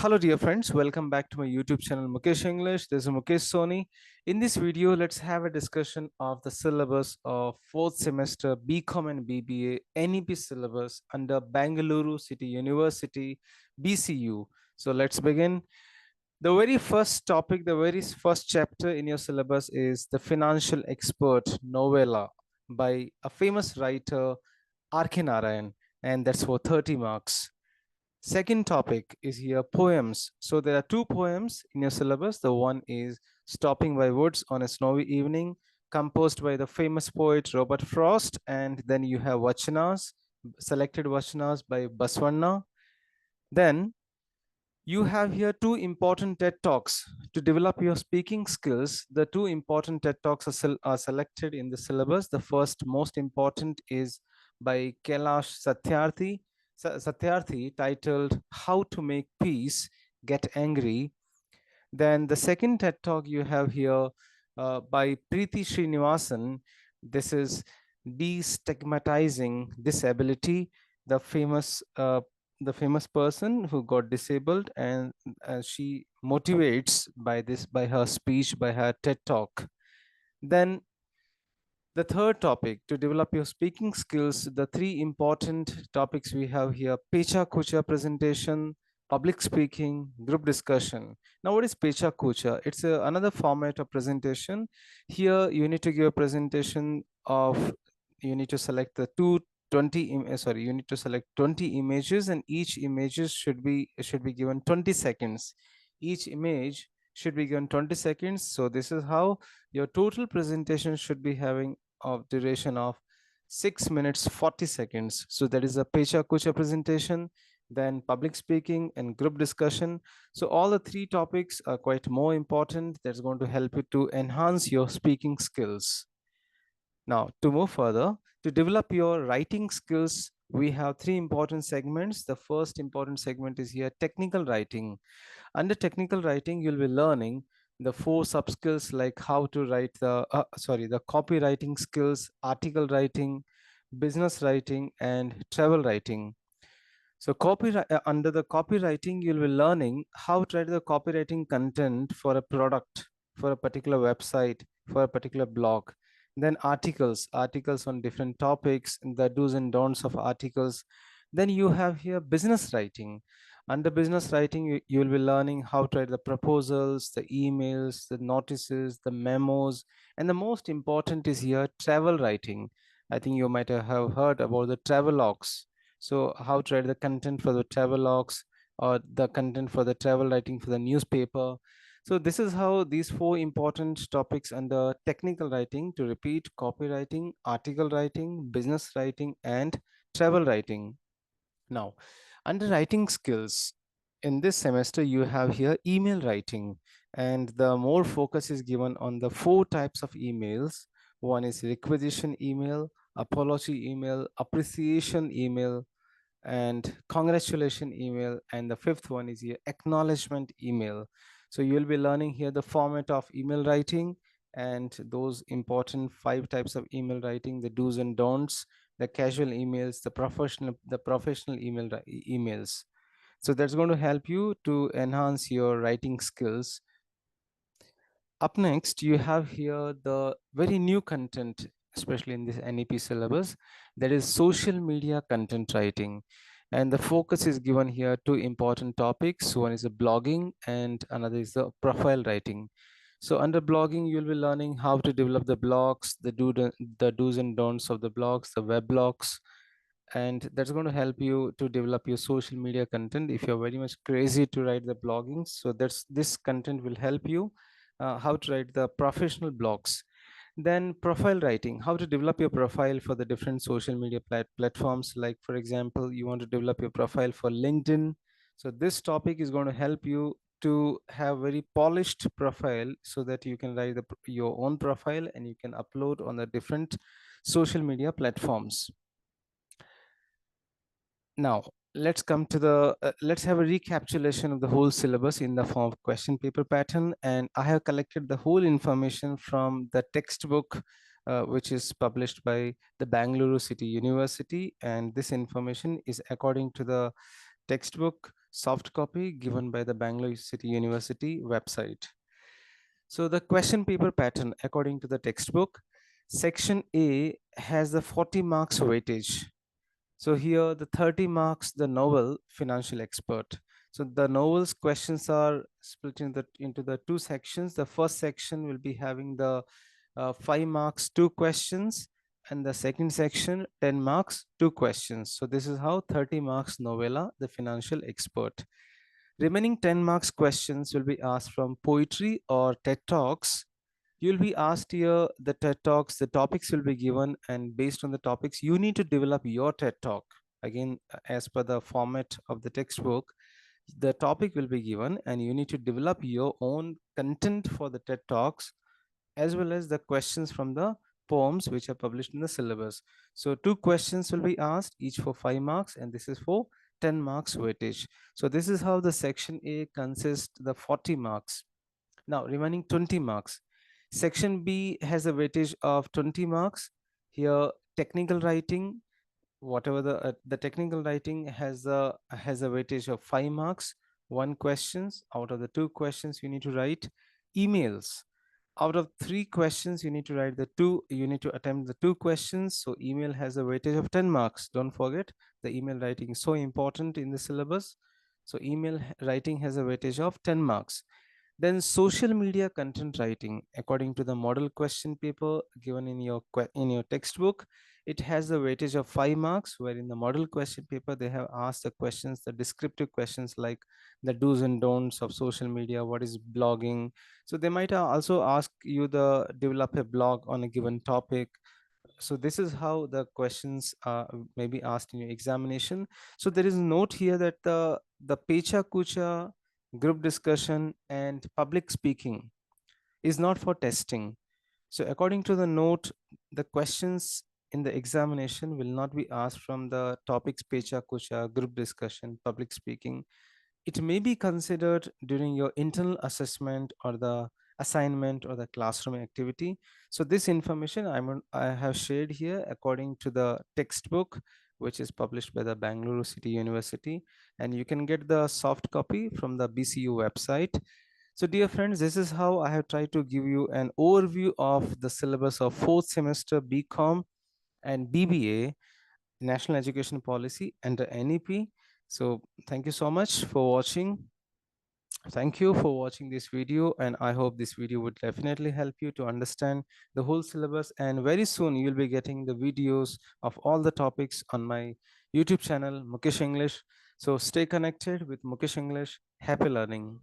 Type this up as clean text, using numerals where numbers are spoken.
Hello dear friends, welcome back to my YouTube channel Mukesh English. This is Mukesh Soni. In this video, let's have a discussion of the syllabus of 4th semester BCom and BBA NEP syllabus under Bangalore City University BCU. So let's begin. The very first topic, the very first chapter in your syllabus is The Financial Expert novella by a famous writer R.K.NARAYAN, and that's for 30 marks. Second topic is here poems. So there are two poems in your syllabus. The one is Stopping by Woods on a Snowy Evening, composed by the famous poet Robert Frost. And then you have Vachanas, selected Vachanas by Baswanna. Then you have here two important TED Talks to develop your speaking skills. The two important TED Talks are selected in the syllabus. The first, most important, is by Kailash Satyarthi, titled How to Make Peace, Get Angry. Then the second TED Talk you have here by Preethi Srinivasan. This is Destigmatizing Disability, the famous person who got disabled, and she motivates by her speech, by her TED Talk. Then the third topic, to develop your speaking skills, the three important topics we have here: Pechakucha Presentation, public speaking, group discussion. Now, what is Pechakucha? It's another format of presentation. Here, you need to give a presentation of, you need to select the you need to select 20 images, and each images should be given 20 seconds. Each image should be given 20 seconds. So this is how your total presentation should be having of duration of 6 minutes 40 seconds. So that is a Pechakucha presentation, then public speaking and group discussion. So all the three topics are quite more important. That's going to help you to enhance your speaking skills. Now, to move further, to develop your writing skills, we have three important segments. The first important segment is here, technical writing. Under technical writing, you'll be learning the four sub skills, like how to write the copywriting skills, article writing, business writing, and travel writing. So under the copywriting, you'll be learning how to write the copywriting content for a product, for a particular website, for a particular blog. Then articles on different topics, the do's and don'ts of articles. Then you have here business writing. Under business writing, you will be learning how to write the proposals, the emails, the notices, the memos, and the most important is here travel writing. I think you might have heard about the travel logs. So how to write the content for the travel logs, or the content for the travel writing for the newspaper. So this is how these four important topics under technical writing, to repeat: copywriting, article writing, business writing, and travel writing. Now, under writing skills, in this semester, you have here email writing, and the more focus is given on the four types of emails. One is requisition email, apology email, appreciation email, and congratulation email. And the fifth one is your acknowledgement email. So you'll be learning here the format of email writing and those important 5 types of email writing, the do's and don'ts, the casual emails, the professional emails. So that's going to help you to enhance your writing skills. Up next, you have here the very new content, especially in this NEP syllabus, that is social media content writing. And the focus is given here to important topics. One is the blogging and another is the profile writing. So under blogging, you'll be learning how to develop the blogs, the do's and don'ts of the blogs, the web blogs, and that's going to help you to develop your social media content. If you're very much crazy to write the blogging, so this content will help you how to write the professional blogs. Then profile writing, how to develop your profile for the different social media platforms. Like for example, you want to develop your profile for LinkedIn. So this topic is going to help you to have very polished profile so that you can write your own profile and you can upload on the different social media platforms. Now, let's come to let's have a recapitulation of the whole syllabus in the form of question paper pattern. And I have collected the whole information from the textbook, which is published by the Bangalore City University. And this information is according to the textbook soft copy given by the Bangalore City University website. So the question paper pattern according to the textbook, section A has the 40 marks weightage. So here the 30 marks the novel financial expert. So the novel's questions are split into the two sections. The first section will be having the 5 marks, 2 questions, and the second section 10 marks, 2 questions. So this is how 30 marks novella, the financial expert. Remaining 10 marks questions will be asked from poetry or TED Talks. You'll be asked here the TED Talks, the topics will be given, and based on the topics, you need to develop your TED Talk. Again, as per the format of the textbook, the topic will be given, and you need to develop your own content for the TED Talks, as well as the questions from the poems which are published in the syllabus. So 2 questions will be asked, each for 5 marks, and this is for 10 marks weightage. So this is how the section A consists the 40 marks. Now remaining 20 marks. Section B has a weightage of 20 marks. Here technical writing, whatever the technical writing has a weightage of 5 marks, 1 questions. Out of the 2 questions you need to write. Emails, out of 3 questions you need to write the 2, you need to attempt the 2 questions. So email has a weightage of 10 marks. Don't forget, the email writing is so important in the syllabus. So email writing has a weightage of 10 marks. Then social media content writing, according to the model question paper given in your textbook, it has a weightage of 5 marks, where in the model question paper they have asked the questions, the descriptive questions like the do's and don'ts of social media, what is blogging. So they might also ask you the develop a blog on a given topic. So this is how the questions may be asked in your examination. So there is a note here that the Pechakucha group discussion and public speaking is not for testing. So according to the note, the questions in the examination will not be asked from the topics Pechakucha, group discussion, public speaking. It may be considered during your internal assessment or the assignment or the classroom activity. So this information I have shared here according to the textbook, which is published by the Bangalore City University, and you can get the soft copy from the BCU website. So dear friends, this is how I have tried to give you an overview of the syllabus of 4th semester BCom and BBA, National Education Policy under NEP. So thank you so much for watching. Thank you for watching this video, and I hope this video would definitely help you to understand the whole syllabus, and very soon you'll be getting the videos of all the topics on my YouTube channel, Mukesh English. So stay connected with Mukesh English. Happy learning.